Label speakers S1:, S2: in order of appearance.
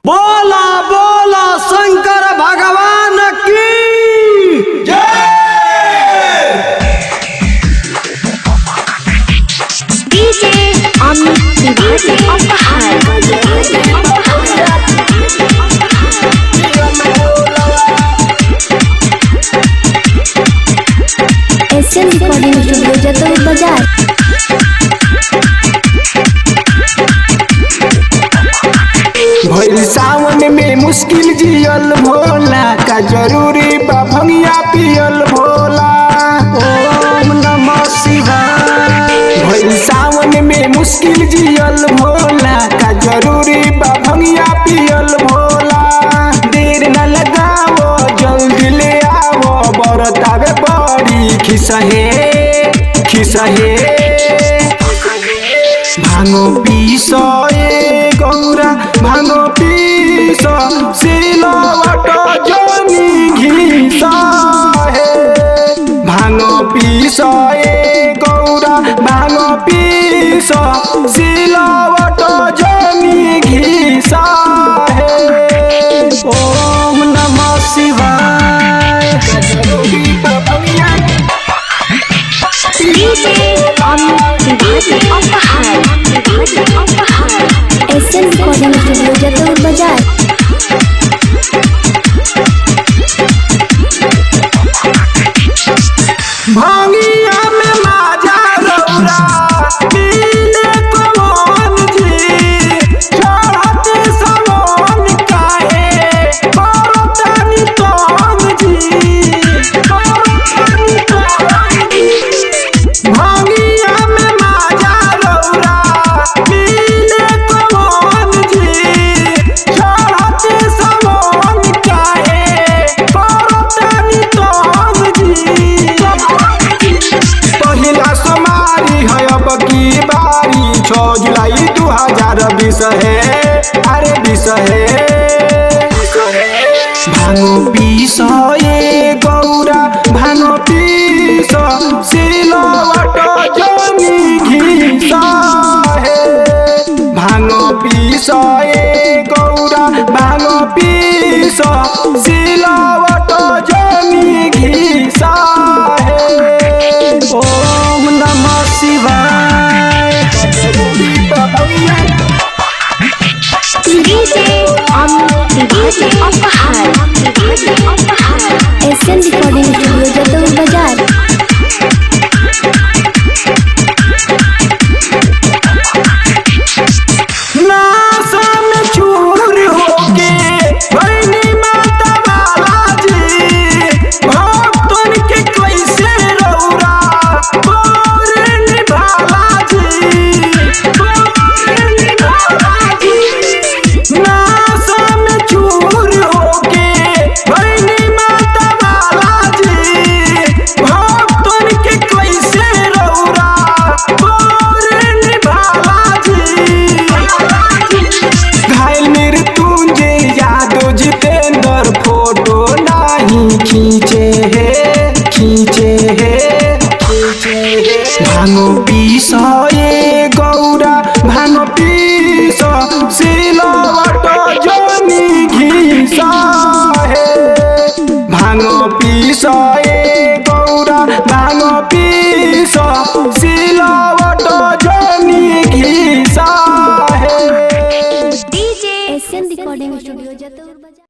S1: बोला बोला शंकर भगवान की जय।
S2: DJ Amit Tiwari SN recording studio Jataur Bazar.
S3: भइल सावन में मुश्किल जियल भोला का जरूरी बा भंगिया पियल भोला।
S1: ओम नमः शिवाय।
S3: भइल सावन में मुश्किल जियल भोला का जरूरी बा भंगिया पियल भोला। देर न लगाओ जल्दी ले आओ बरतावे बड़ी खिसहे खिसहे। भांगो पीसो ए गौरा भांगो पीसो सिलवट जनी घीसा हे। भांगो पीसो ए गौरा भांगो पीसो सिलवट जनी घीसा हे।
S1: ओम नमः शिवाय।
S2: DJ Amit Tiwari SN recording studio Jataur Bazar.
S3: भांगिया में माजा रौरा पीले कौन जी। चढ़ते सवन काहे करतनी तंग जी करतनी तंग जी। भांगिया में माजा रौरा पीले कौन जी। चढ़ते सवन काहे करतनी तंग जी। पहिला समारी है अब की बारी 6 जुलाई 2020 है अरे 20 है। भांगो पीसो ए गौरा भांगो पीसो सिलवट जनी घीसा है। भांगो पीसो ए गौरा भांगो पीसो सिलवट जनी घीसा है।
S1: ओम नमः शिवाय।
S2: DJ Amit Tiwari SN recording studio Jataur Bazar.
S3: नासा में चूर होके भैनी माता वाला जी। भक्तन के कैसे रौरा गोरे निभाला जी गोरे निभाला जी। नासा में चूर होके भैनी माता वाला जी। भक्तन के कैसे रौरा गोरे निभाला जी। घायल मृत्युंजय यादव जितेंद्र फोटो नहीं खींचे है खींचे है खींचे है। भांगो पीसो ए गौरा भांगो पीसो सिलवट जनी घीसा है। भांगो पीसो ए गौरा भांगो पीसो सिलवट जनी घीसा है।
S2: DJ SN recording studio Jataur बाजार।